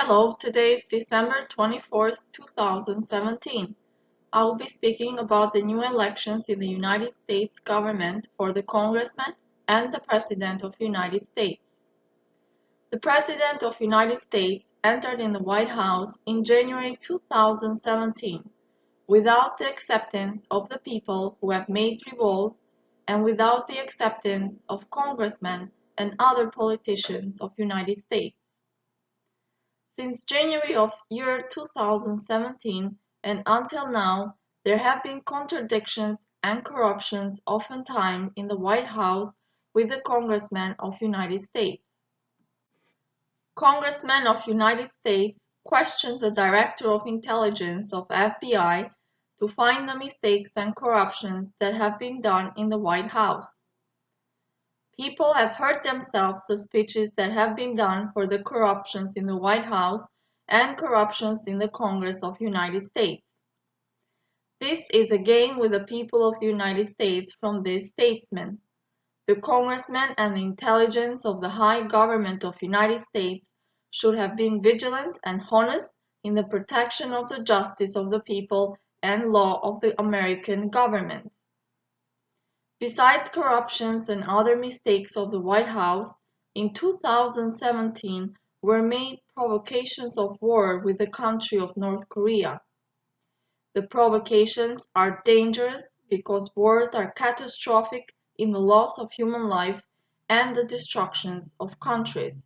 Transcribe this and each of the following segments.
Hello, today is December 24th, 2017. I will be speaking about the new elections in the United States government for the Congressmen and the President of the United States. The President of the United States entered in the White House in January 2017 without the acceptance of the people who have made revolts and without the acceptance of congressmen and other politicians of the United States. Since January of year 2017 and until now, there have been contradictions and corruptions oftentimes in the White House with the Congressmen of the United States. Congressmen of the United States questioned the Director of Intelligence of FBI to find the mistakes and corruption that have been done in the White House. People have heard themselves the speeches that have been done for the corruptions in the White House and corruptions in the Congress of the United States. This is a game with the people of the United States from these statesmen. The congressmen and the intelligence of the high government of the United States should have been vigilant and honest in the protection of the justice of the people and law of the American government. Besides corruptions and other mistakes of the White House, in 2017 were made provocations of war with the country of North Korea. The provocations are dangerous because wars are catastrophic in the loss of human life and the destructions of countries.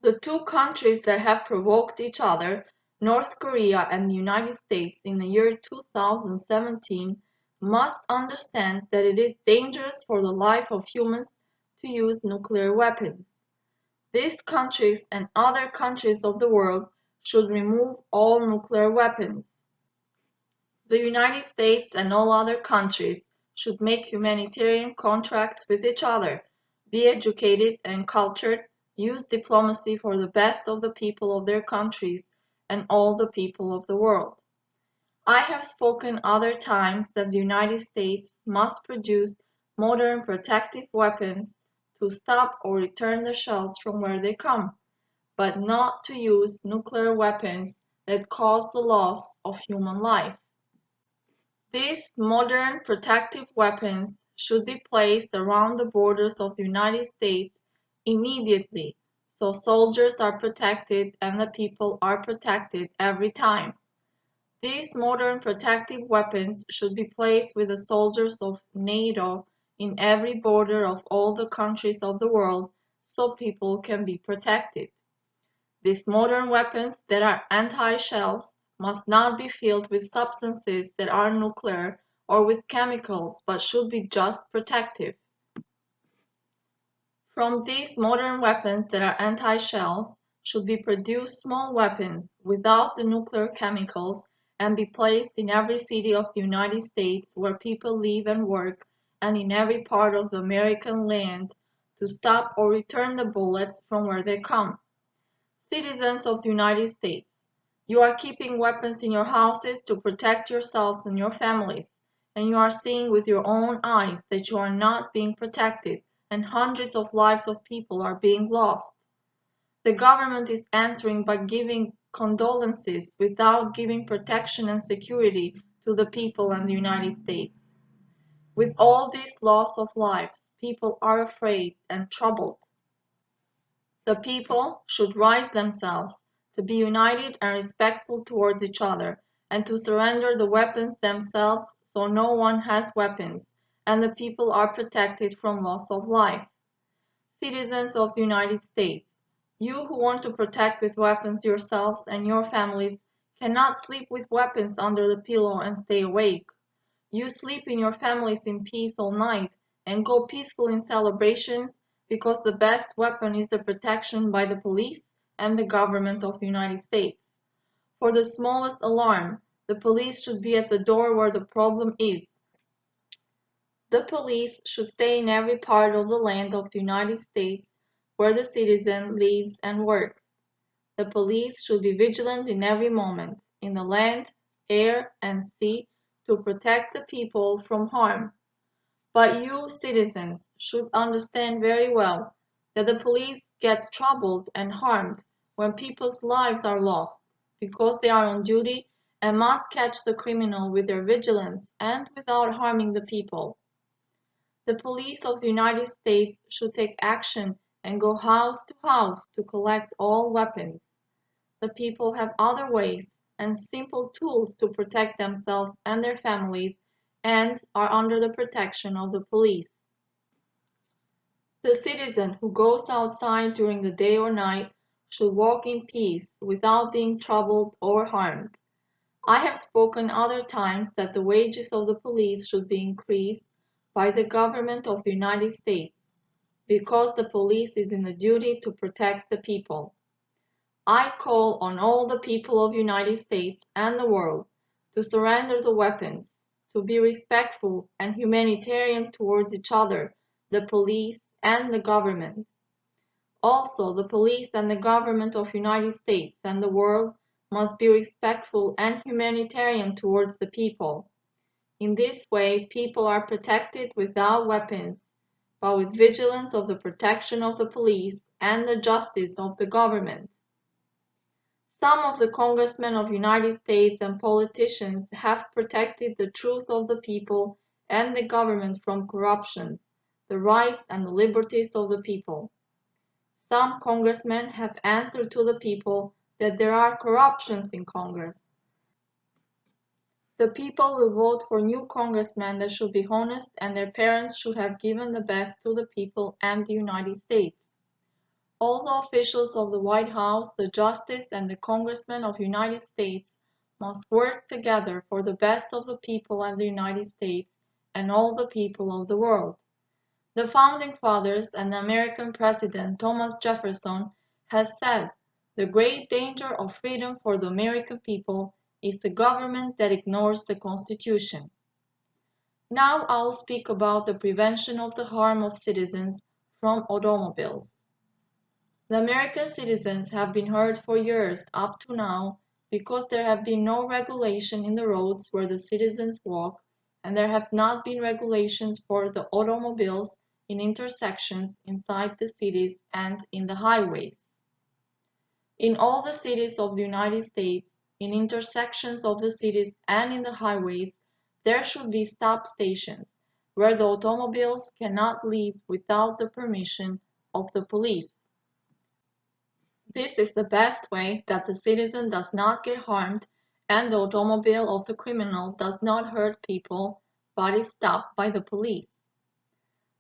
The two countries that have provoked each other, North Korea and the United States in the year 2017, must understand that it is dangerous for the life of humans to use nuclear weapons. These countries and other countries of the world should remove all nuclear weapons. The United States and all other countries should make humanitarian contracts with each other, be educated and cultured, use diplomacy for the best of the people of their countries and all the people of the world. I have spoken other times that the United States must produce modern protective weapons to stop or return the shells from where they come, but not to use nuclear weapons that cause the loss of human life. These modern protective weapons should be placed around the borders of the United States immediately, so soldiers are protected and the people are protected every time. These modern protective weapons should be placed with the soldiers of NATO in every border of all the countries of the world so people can be protected. These modern weapons that are anti-shells must not be filled with substances that are nuclear or with chemicals but should be just protective. From these modern weapons that are anti-shells should be produced small weapons without the nuclear chemicals and be placed in every city of the United States where people live and work and in every part of the American land to stop or return the bullets from where they come. Citizens of the United States, you are keeping weapons in your houses to protect yourselves and your families, and you are seeing with your own eyes that you are not being protected and hundreds of lives of people are being lost. The government is answering by giving condolences without giving protection and security to the people and the United States. With all this loss of lives, people are afraid and troubled. The people should rise themselves to be united and respectful towards each other and to surrender the weapons themselves so no one has weapons and the people are protected from loss of life. Citizens of the United States, you who want to protect with weapons yourselves and your families cannot sleep with weapons under the pillow and stay awake. You sleep in your families in peace all night and go peaceful in celebrations because the best weapon is the protection by the police and the government of the United States. For the smallest alarm, the police should be at the door where the problem is. The police should stay in every part of the land of the United States where the citizen lives and works. The police should be vigilant in every moment, in the land, air, and sea, to protect the people from harm. But you, citizens, should understand very well that the police gets troubled and harmed when people's lives are lost, because they are on duty and must catch the criminal with their vigilance and without harming the people. The police of the United States should take action and go house to house to collect all weapons. The people have other ways and simple tools to protect themselves and their families and are under the protection of the police. The citizen who goes outside during the day or night should walk in peace without being troubled or harmed. I have spoken other times that the wages of the police should be increased by the government of the United States, because the police is in the duty to protect the people. I call on all the people of the United States and the world to surrender the weapons, to be respectful and humanitarian towards each other, the police and the government. Also, the police and the government of the United States and the world must be respectful and humanitarian towards the people. In this way, people are protected without weapons, but with vigilance of the protection of the police and the justice of the government. Some of the Congressmen of the United States and politicians have protected the truth of the people and the government from corruption, the rights and the liberties of the people. Some congressmen have answered to the people that there are corruptions in Congress. The people will vote for new congressmen that should be honest, and their parents should have given the best to the people and the United States. All the officials of the White House, the justice, and the congressmen of the United States must work together for the best of the people and the United States and all the people of the world. The Founding Fathers and the American President Thomas Jefferson has said, "The great danger of freedom for the American people is the government that ignores the Constitution." Now I'll speak about the prevention of the harm of citizens from automobiles. The American citizens have been hurt for years up to now because there have been no regulation in the roads where the citizens walk, and there have not been regulations for the automobiles in intersections inside the cities and in the highways. In all the cities of the United States, in intersections of the cities and in the highways, there should be stop stations where the automobiles cannot leave without the permission of the police. This is the best way that the citizen does not get harmed and the automobile of the criminal does not hurt people but is stopped by the police.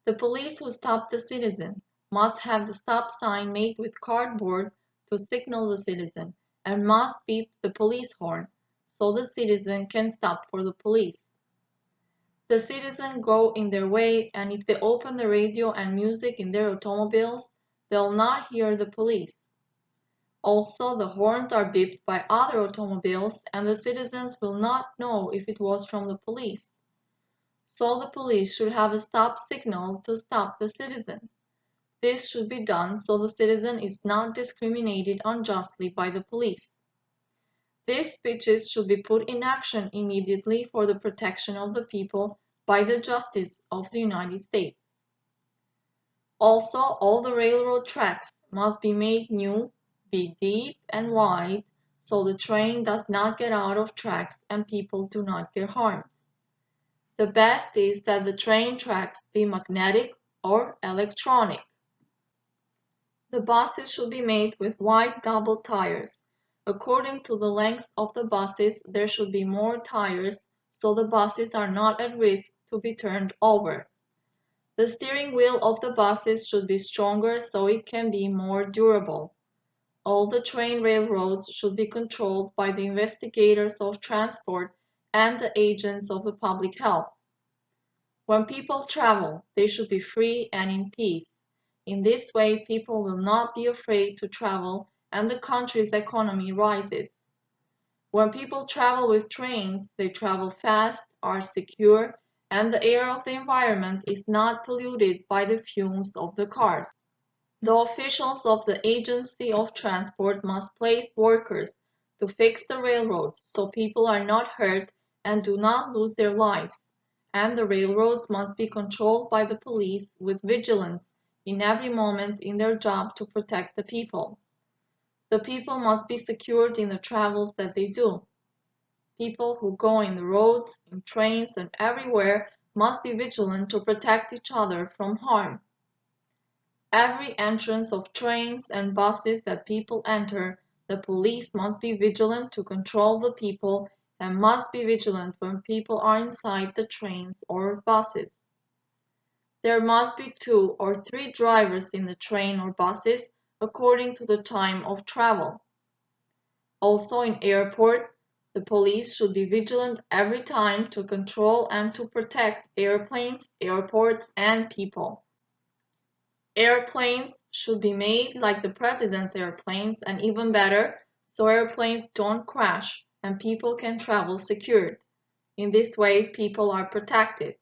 The police who stop the citizen must have the stop sign made with cardboard to signal the citizen and must beep the police horn so the citizen can stop for the police. The citizens go in their way, and if they open the radio and music in their automobiles, they'll not hear the police. Also, the horns are beeped by other automobiles and the citizens will not know if it was from the police. So the police should have a stop signal to stop the citizen. This should be done so the citizen is not discriminated unjustly by the police. These speeches should be put in action immediately for the protection of the people by the justice of the United States. Also, all the railroad tracks must be made new, be deep and wide, so the train does not get out of tracks and people do not get harmed. The best is that the train tracks be magnetic or electronic. The buses should be made with wide double tires. According to the length of the buses, there should be more tires so the buses are not at risk to be turned over. The steering wheel of the buses should be stronger so it can be more durable. All the train railroads should be controlled by the investigators of transport and the agents of the public health. When people travel, they should be free and in peace. In this way, people will not be afraid to travel and the country's economy rises. When people travel with trains, they travel fast, are secure, and the air of the environment is not polluted by the fumes of the cars. The officials of the Agency of Transport must place workers to fix the railroads so people are not hurt and do not lose their lives, and the railroads must be controlled by the police with vigilance in every moment in their job to protect the people. The people must be secured in the travels that they do. People who go in the roads, in trains, and everywhere must be vigilant to protect each other from harm. Every entrance of trains and buses that people enter, the police must be vigilant to control the people and must be vigilant when people are inside the trains or buses. There must be 2 or 3 drivers in the train or buses according to the time of travel. Also in airport, the police should be vigilant every time to control and to protect airplanes, airports, and people. Airplanes should be made like the president's airplanes and even better, so airplanes don't crash and people can travel secured. In this way, people are protected.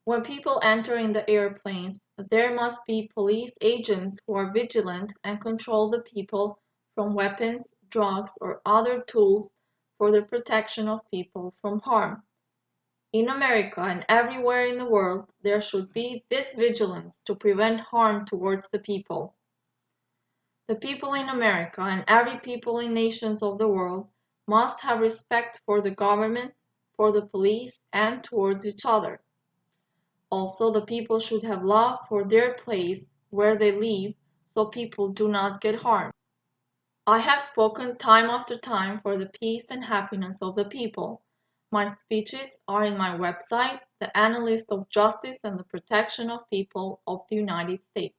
When people enter in the airplanes, there must be police agents who are vigilant and control the people from weapons, drugs, or other tools for the protection of people from harm. In America and everywhere in the world, there should be this vigilance to prevent harm towards the people. The people in America and every people in nations of the world must have respect for the government, for the police, and towards each other. Also, the people should have love for their place where they live so people do not get harmed. I have spoken time after time for the peace and happiness of the people. My speeches are in my website, The Analyst of Justice and the Protection of People of the United States.